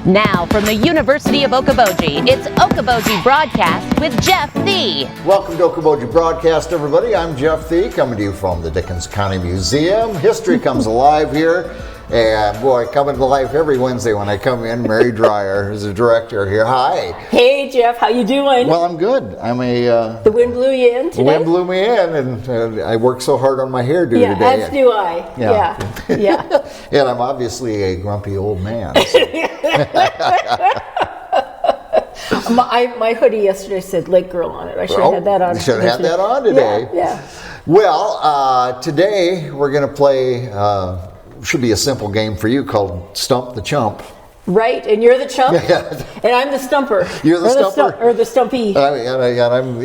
Now, from the University of Okoboji, it's Okoboji Broadcast with Jeff Thee. Welcome to Okoboji Broadcast, everybody. I'm Jeff Thee, coming to you from the Dickinson County Museum. History comes alive here, and boy, coming to life every Wednesday when I come in. Mary Dreier is the director here. Hi. Hey, Jeff. How you doing? Well, I'm good. The wind blew you in today? The wind blew me in, and I worked so hard on my hairdo today. Yeah, as do I. Yeah. And I'm obviously a grumpy old man. So. My hoodie yesterday said Lake Girl on it. I should have had that on. You should have had that on today. Yeah. Well, today we're going to play, should be a simple game for you called Stump the Chump. Right, and you're the chump, and I'm the stumper. You're the stumper, or the stumpy. I'm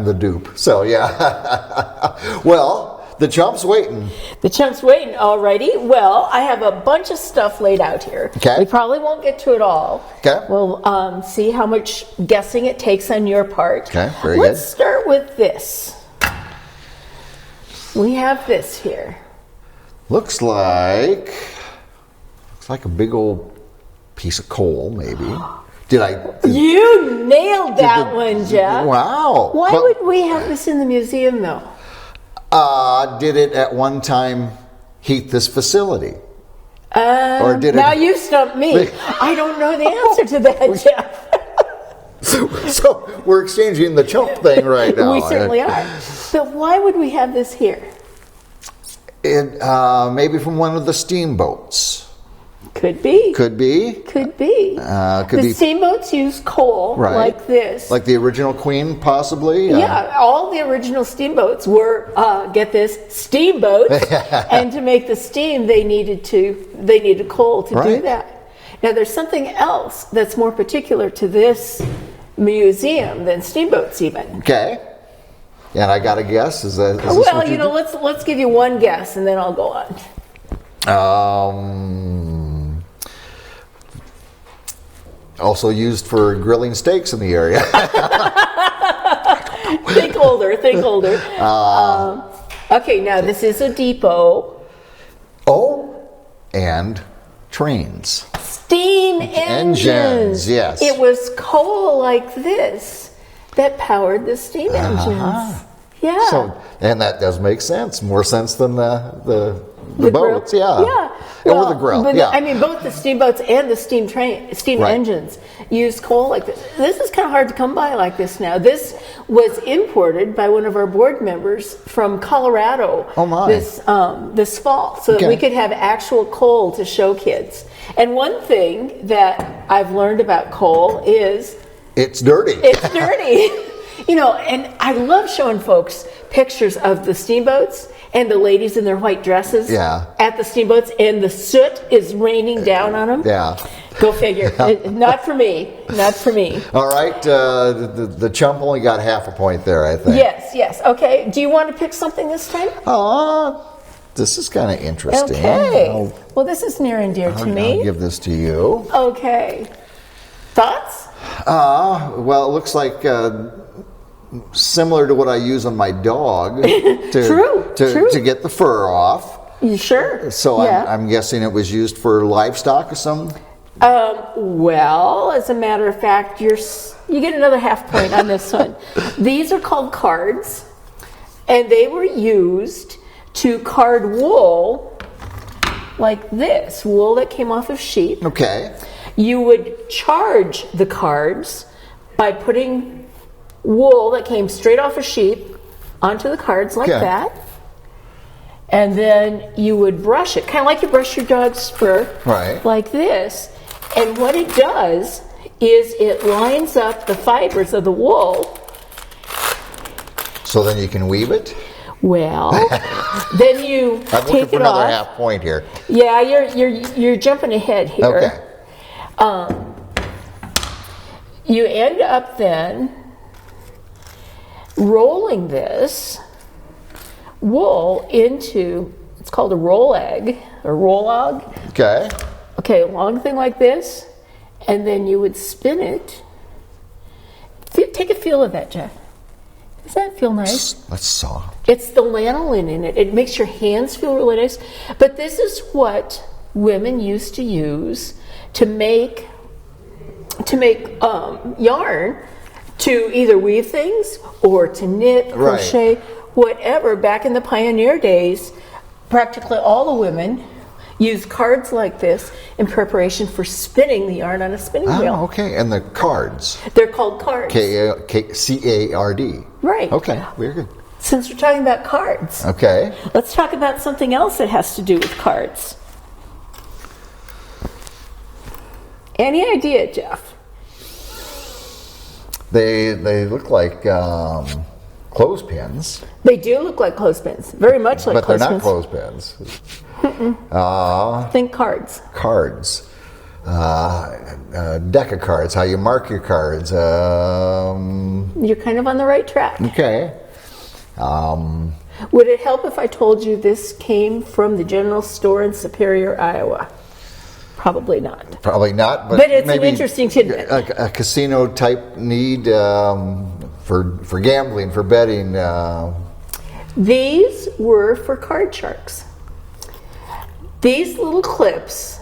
the dupe. So yeah. Well, the chump's waiting. The chump's waiting. Alrighty. Well, I have a bunch of stuff laid out here. Okay. We probably won't get to it all. Okay. We'll see how much guessing it takes on your part. Okay. Very Let's good. start with this. We have this here. Looks like a big old piece of coal, maybe. You nailed that one, Jeff. Wow. Why would we have this in the museum, though? Did it at one time heat this facility? Or did now you stumped me. I don't know the answer to that, Jeff. So we're exchanging the chump thing right now. We certainly are. But why would we have this here? Maybe from one of the steamboats. Could be. The steamboats use coal like this. Like the original Queen, possibly? Yeah, all the original steamboats were, get this, steamboats. And to make the steam, they needed coal to do that. Now, there's something else that's more particular to this museum than steamboats even. Okay. And I got a guess? Is this let's give you one guess, and then I'll go on. Also used for grilling steaks in the area. Think older. Okay, now this is a depot. Oh, and trains. Steam engines. Yes. It was coal like this that powered the steam engines. Yeah. So, and that does make sense. More sense than the boats. Yeah. Or the grill. Both the steamboats and the steam engines use coal like this. This is kind of hard to come by like this now. This was imported by one of our board members from Colorado. Oh my. This fall, so that we could have actual coal to show kids. And one thing that I've learned about coal is it's dirty. It's dirty. And I love showing folks pictures of the steamboats and the ladies in their white dresses at the steamboats, and the soot is raining down on them. Yeah. Go figure. Not for me. All right. The chump only got half a point there, I think. Yes. Okay. Do you want to pick something this time? This is kind of interesting. Okay. Well, this is near and dear to me. I'll give this to you. Okay. Thoughts? Well, it looks like similar to what I use on my dog to get the fur off. You sure? So I'm guessing it was used for livestock or something? Well, as a matter of fact, you get another half point on this one. These are called cards, and they were used to card wool like this, wool that came off of sheep. Okay. You would charge the cards by putting wool that came straight off a sheep onto the cards like that. And then you would brush it, kind of like you brush your dog's fur, like this. And what it does is it lines up the fibers of the wool. So then you can weave it? Well, then you I'm take looking for it another off. half point here. Yeah, you're jumping ahead here. Okay. You end up then rolling this wool into, it's called a roll egg, or roll log. Okay, a long thing like this, and then you would spin it. Take a feel of that, Jeff. Does that feel nice? That's soft. It's the lanolin in it. It makes your hands feel really nice. But this is what women used to use to make yarn to either weave things or to knit, crochet, whatever. Back in the pioneer days, practically all the women used cards like this in preparation for spinning the yarn on a spinning wheel. Oh, okay. And the cards. They're called cards. C-A-R-D. Right. Okay, very good. Since we're talking about cards, okay, let's talk about something else that has to do with cards. Any idea, Jeff? They look like clothespins. They do look like clothespins, very much like but clothespins. But they're not clothespins. Think cards. Cards. Deck of cards, how you mark your cards. You're kind of on the right track. Okay. Would it help if I told you this came from the general store in Superior, Iowa? Probably not. Probably not, but it's an interesting tidbit. A casino type need for gambling, for betting. These were for card sharks. These little clips,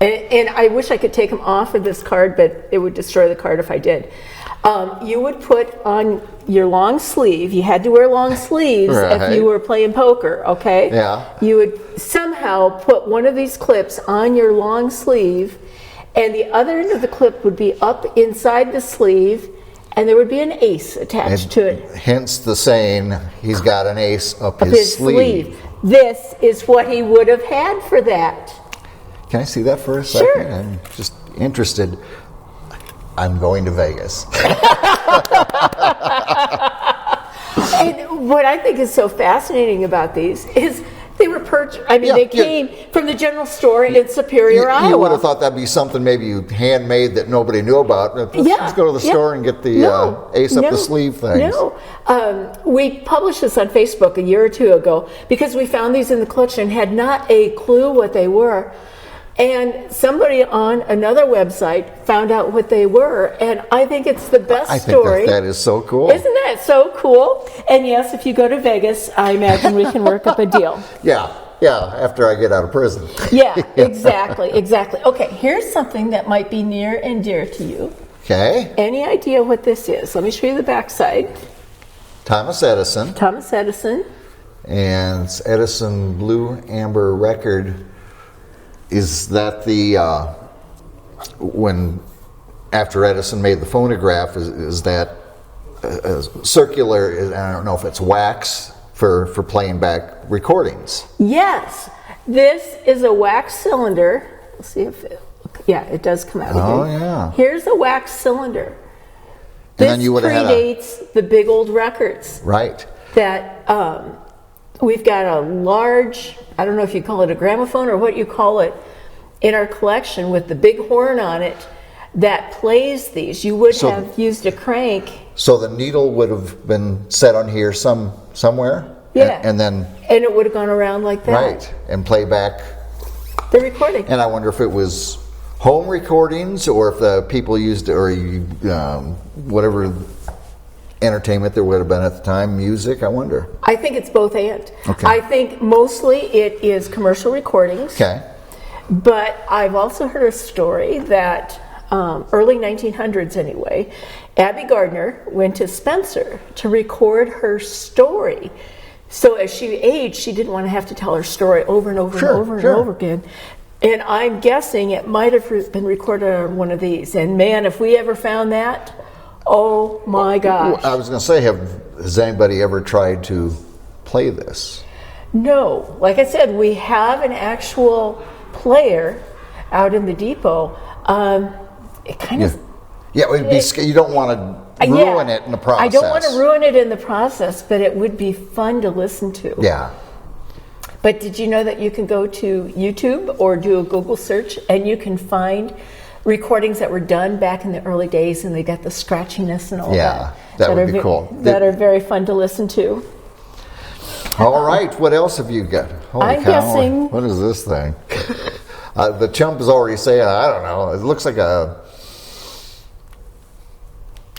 and I wish I could take them off of this card, but it would destroy the card if I did. You would put on your long sleeve. You had to wear long sleeves if you were playing poker, okay? Yeah. You would somehow put one of these clips on your long sleeve, and the other end of the clip would be up inside the sleeve, and there would be an ace attached to it. Hence the saying, he's got an ace up his sleeve. This is what he would have had for that. Can I see that for a second? Sure. I'm just interested. I'm going to Vegas. And what I think is so fascinating about these is they were purchased. I mean, they came from the general store in Superior, Iowa. You would have thought that'd be something maybe you handmade that nobody knew about. Let's go to the store and get the ace up the sleeve things. No, we published this on Facebook a year or two ago because we found these in the collection and had not a clue what they were. And somebody on another website found out what they were, and I think it's the best story. I think that is so cool. Isn't that so cool? And yes, if you go to Vegas, I imagine we can work up a deal. Yeah, after I get out of prison. Yeah, exactly. Okay, here's something that might be near and dear to you. Okay. Any idea what this is? Let me show you the backside. Thomas Edison. And it's Edison Blue Amber Record. Is that the when after Edison made the phonograph? Is that circular? I don't know if it's wax for playing back recordings. Yes, this is a wax cylinder. Let's see if it does come out. Yeah. Here's a wax cylinder. This then you would have predates the big old records. Right. That we've got a large, I don't know if you call it a gramophone or what you call it, in our collection with the big horn on it that plays these. You would have used a crank. So the needle would have been set on here somewhere? Yeah. And it would have gone around like that. Right. And play back the recording. And I wonder if it was home recordings or if the people used whatever entertainment there would have been at the time, music, I wonder. I think it's both and. Okay. I think mostly it is commercial recordings. Okay. But I've also heard a story that early 1900s anyway, Abby Gardner went to Spencer to record her story. So as she aged, she didn't want to have to tell her story over and over and over again. And I'm guessing it might have been recorded on one of these. And man, if we ever found that, oh my gosh. I was going to say, has anybody ever tried to play this? No. Like I said, we have an actual player out in the depot. It kind of... Yeah, it would be, you don't want to ruin it in the process. I don't want to ruin it in the process, but it would be fun to listen to. Yeah. But did you know that you can go to YouTube or do a Google search and you can find recordings that were done back in the early days and they got the scratchiness and all that. Yeah, that would be cool. That are very fun to listen to. All right, what else have you got? I'm guessing... What is this thing? The chump is already saying, I don't know, it looks like it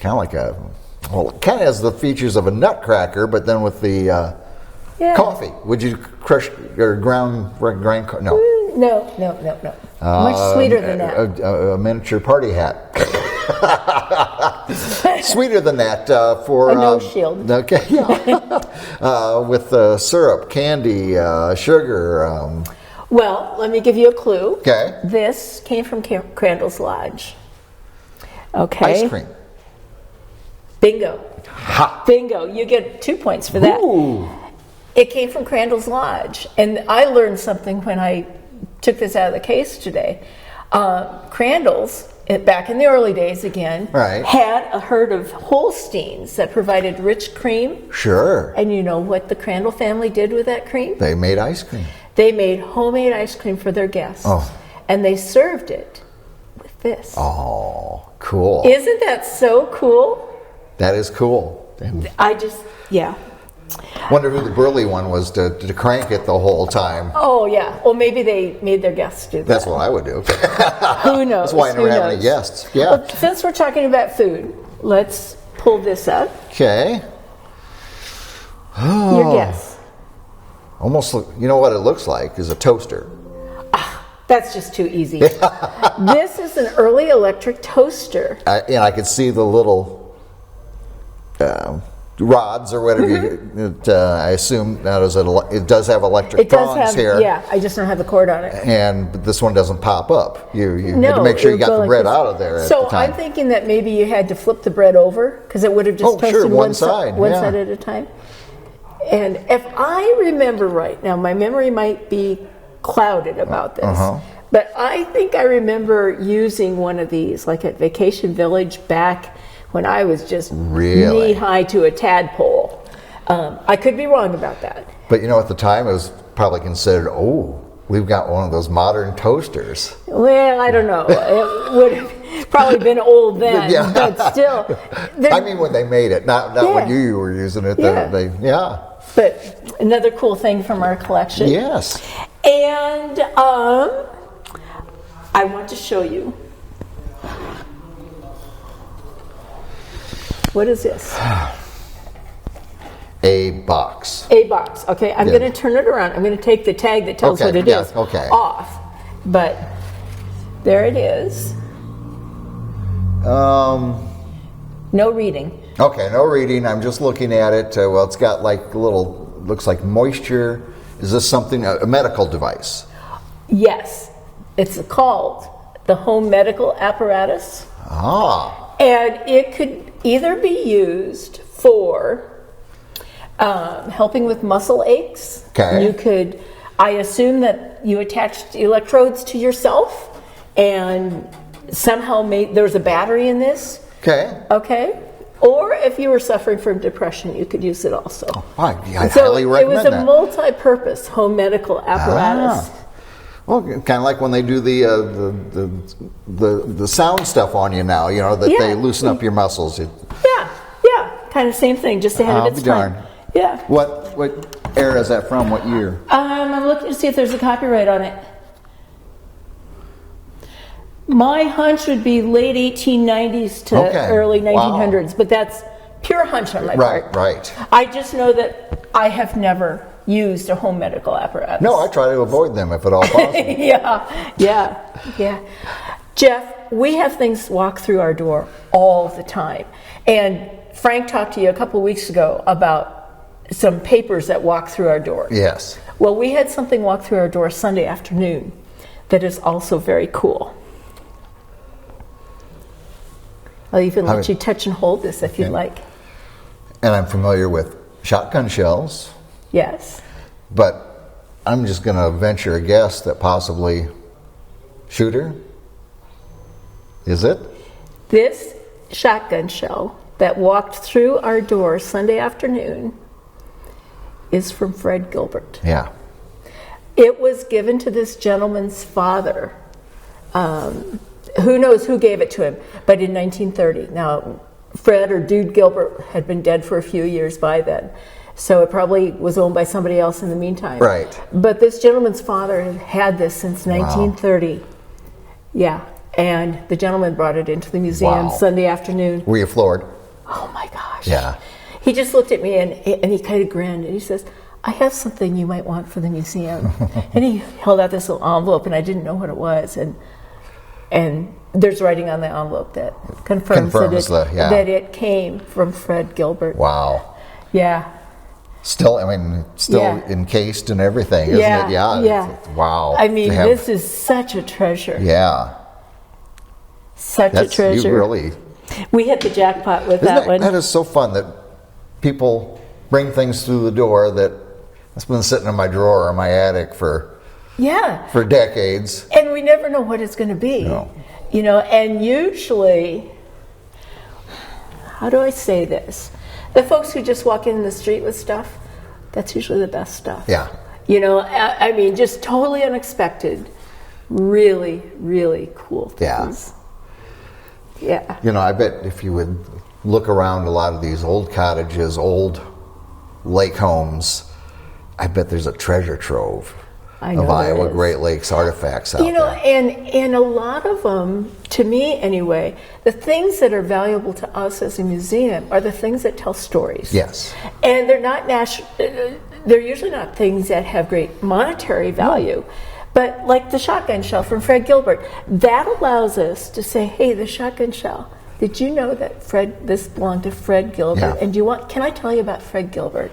kind of has the features of a nutcracker, but then with the coffee. Would you crush or grind coffee? No. No. Much sweeter than that. A miniature party hat. Sweeter than that for a nose shield. Okay, yeah. With syrup, candy, sugar. Well, let me give you a clue. Okay. This came from Crandall's Lodge. Okay. Ice cream. Bingo. Ha. Bingo. You get 2 points for that. Ooh. It came from Crandall's Lodge. And I learned something when I took this out of the case today. Crandall's, back in the early days again, right, had a herd of Holsteins that provided rich cream. Sure. And you know what the Crandall family did with that cream? They made ice cream. They made homemade ice cream for their guests. Oh. And they served it with this. Oh, cool. Isn't that so cool? That is cool. And yeah. Wonder who the burly one was to crank it the whole time. Oh, yeah. Well, maybe they made their guests do that. That's what I would do. Who knows? That's why I never have any guests. Yeah. Well, since we're talking about food, let's pull this up. Okay. Your guess. Almost, you know what it looks like is a toaster. That's just too easy. This is an early electric toaster. And I could see the little rods or whatever. I assume that it does have electric prongs here. Yeah, I just don't have the cord on it. And this one doesn't pop up. You No, had to make sure you got the like bread this. out of there at So the time. I'm thinking that maybe you had to flip the bread over because it would have just toasted sure, one side, one yeah. side at a time. And if I remember right, now my memory might be clouded about this, but I think I remember using one of these like at Vacation Village back when I was just knee-high to a tadpole. I could be wrong about that. But you know, at the time it was probably considered, we've got one of those modern toasters. Well, I don't know. It would have probably been old then, Yeah. but still. I mean when they made it, not when you were using it. Yeah. But another cool thing from our collection. Yes. And I want to show you. What is this? A box. A box. Okay, I'm going to turn it around. I'm going to take the tag that tells what it is off. But there it is. No reading. Okay, no reading. I'm just looking at it. Well, it's got like a little, looks like moisture. Is this something, a medical device? Yes. It's called the home medical apparatus. And it could either be used for helping with muscle aches. Okay. You could, I assume that you attached electrodes to yourself and somehow there's a battery in this. Okay. Okay. Or if you were suffering from depression, you could use it also. I highly recommend that. It was a multi-purpose home medical apparatus. Well, kind of like when they do the sound stuff on you now, you know, that they loosen up your muscles. Yeah, kind of same thing, just ahead of its time. Darn. Yeah. What era is that from? What year? I'm looking to see if there's a copyright on it. My hunch would be late 1890s to early 1900s, but that's pure hunch on my part. Right. I just know that I have never used a home medical apparatus. No, I try to avoid them if at all possible. Yeah. Jeff, we have things walk through our door all the time. And Frank talked to you a couple weeks ago about some papers that walk through our door. Yes. Well, we had something walk through our door Sunday afternoon that is also very cool. I'll even let you touch and hold this if you'd like. And I'm familiar with shotgun shells. Yes. But I'm just going to venture a guess that possibly shooter. Is it? This shotgun shell that walked through our door Sunday afternoon is from Fred Gilbert. Yeah. It was given to this gentleman's father. Who knows who gave it to him, but in 1930. Now, Fred or Dude Gilbert had been dead for a few years by then, so it probably was owned by somebody else in the meantime. Right. But this gentleman's father had had this since 1930. Yeah, and the gentleman brought it into the museum Sunday afternoon. Were you floored? Oh my gosh. Yeah. He just looked at me and he kind of grinned and he says, I have something you might want for the museum. And he held out this little envelope, and I didn't know what it was. And there's writing on the envelope that confirms that it came from Fred Gilbert. Wow. Yeah. Still encased and everything, isn't it? Yeah. Wow. I mean, this is such a treasure. Yeah. Such a treasure. We hit the jackpot with that one. That is so fun that people bring things through the door that's been sitting in my drawer or my attic for decades. And we never know what it's going to be. No. You know, and usually, how do I say this? The folks who just walk in the street with stuff, that's usually the best stuff. Yeah. You know, I mean, just totally unexpected. Really, really cool things. Yeah. You know, I bet if you would look around a lot of these old cottages, old lake homes, I bet there's a treasure trove of Iowa Great Lakes artifacts out there. You know, and a lot of them, to me anyway, the things that are valuable to us as a museum are the things that tell stories. Yes. And they're not they're usually not things that have great monetary value. No. But like the shotgun shell from Fred Gilbert, that allows us to say, hey, the shotgun shell, did you know that this belonged to Fred Gilbert? Yeah. And can I tell you about Fred Gilbert?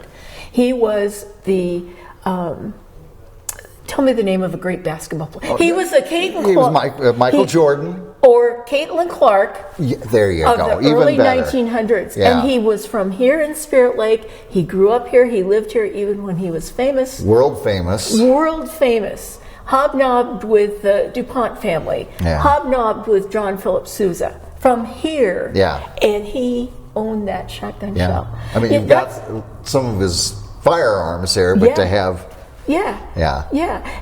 He was the, tell me the name of a great basketball player. He was a Caitlin Clark. He was Michael Jordan. Or Caitlin Clark. Yeah, there you go. Of the early 1900s. Yeah. And he was from here in Spirit Lake. He grew up here. He lived here even when he was famous. World famous. World famous. Hobnobbed with the DuPont family. Yeah. Hobnobbed with John Philip Sousa. From here. Yeah. And he owned that shotgun shell. I mean, you've got some of his firearms there, but to have... Yeah.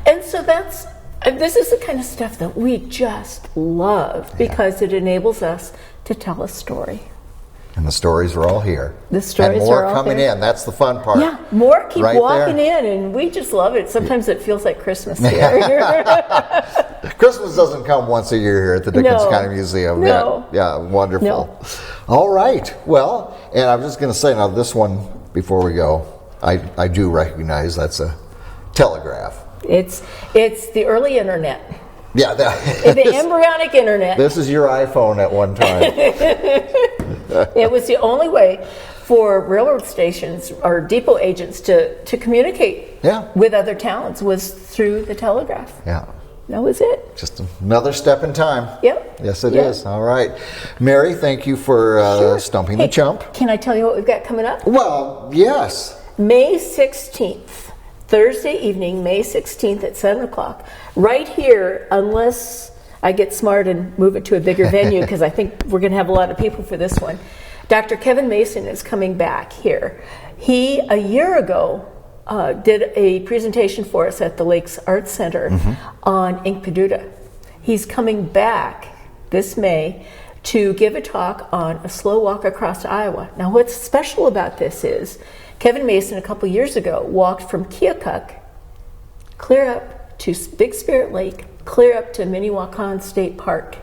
And so this is the kind of stuff that we just love because it enables us to tell a story. And the stories are all here. The stories and more are all coming here. in. That's the fun part. Yeah, more keep walking there. in, and we just love it. Sometimes it feels like Christmas here. Christmas doesn't come once a year here at the Dickinson County Museum. No. Yeah, wonderful. No. All right. Well, and I'm just going to say now this one before we go. I do recognize that's a telegraph. It's the early internet. Yeah, the embryonic internet. This is your iPhone at one time. It was the only way for railroad stations or depot agents to communicate with other towns was through the telegraph. Yeah. That was it. Just another step in time. Yep. Yes, it is. All right. Mary, thank you for stumping the chump. Can I tell you what we've got coming up? Well, yes. May 16th. Thursday evening, May 16th at 7 o'clock, right here, unless I get smart and move it to a bigger venue, because I think we're going to have a lot of people for this one. Dr. Kevin Mason is coming back here. He, a year ago, did a presentation for us at the Lakes Arts Center on Inkpaducah. He's coming back this May to give a talk on a slow walk across Iowa. Now, what's special about this is Kevin Mason, a couple years ago, walked from Keokuk clear up to Big Spirit Lake, clear up to Minnewacan State Park,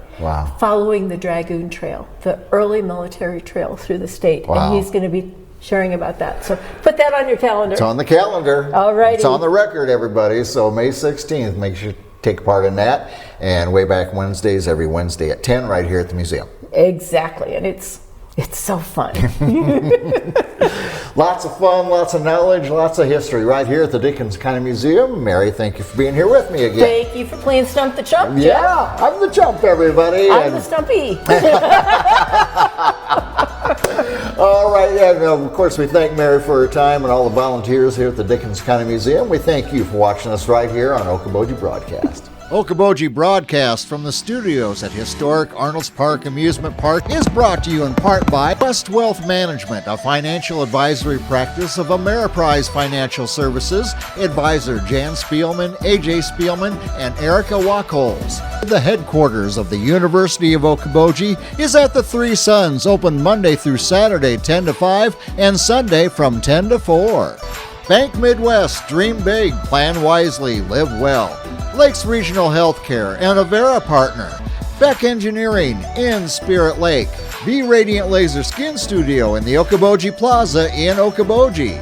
following the Dragoon Trail, the early military trail through the state. And he's going to be sharing about that. So put that on your calendar. It's on the calendar. All right. It's on the record, everybody. So May 16th, make sure to take part in that. And Way Back Wednesdays, every Wednesday at 10 right here at the museum. Exactly. And it's so fun. Lots of fun, lots of knowledge, lots of history right here at the Dickinson County Museum. Mary, thank you for being here with me again. Thank you for playing Stump the Chump, Jeff. Yeah, I'm the chump, everybody. I'm the Stumpy. All right, and of course we thank Mary for her time and all the volunteers here at the Dickinson County Museum. We thank you for watching us right here on Okoboji Broadcast. Okoboji Broadcast from the studios at historic Arnold's Park Amusement Park is brought to you in part by West Wealth Management, a financial advisory practice of Ameriprise Financial Services. Advisor Jan Spielman, AJ Spielman, and Erica Wachholz. The headquarters of the University of Okoboji is at the Three Sons, open Monday through Saturday 10 to 5 and Sunday from 10 to 4. Bank Midwest, dream big, plan wisely, live well. Lakes Regional Healthcare and Avera Partner. Beck Engineering in Spirit Lake. Be Radiant Laser Skin Studio in the Okoboji Plaza in Okoboji.